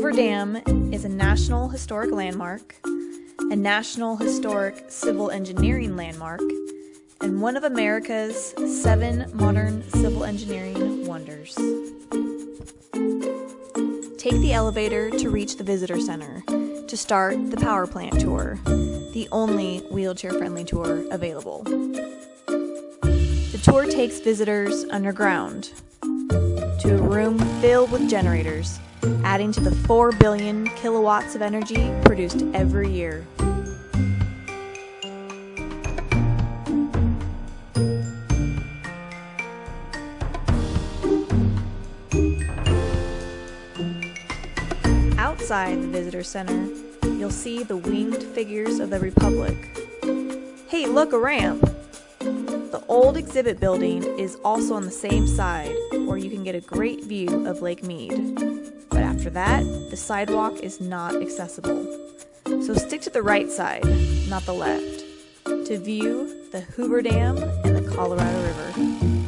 Hoover Dam is a National Historic Landmark, a National Historic Civil Engineering Landmark, and one of America's 7 modern civil engineering wonders. Take the elevator to reach the Visitor Center to start the Power Plant Tour, the only wheelchair-friendly tour available. The tour takes visitors underground to a room filled with generators, adding to the 4 billion kilowatts of energy produced every year. Outside the Visitor Center, you'll see the winged figures of the Republic. Hey, look, a ramp! The old exhibit building is also on the same side, where you can get a great view of Lake Mead. But after that, the sidewalk is not accessible. So stick to the right side, not the left, to view the Hoover Dam and the Colorado River.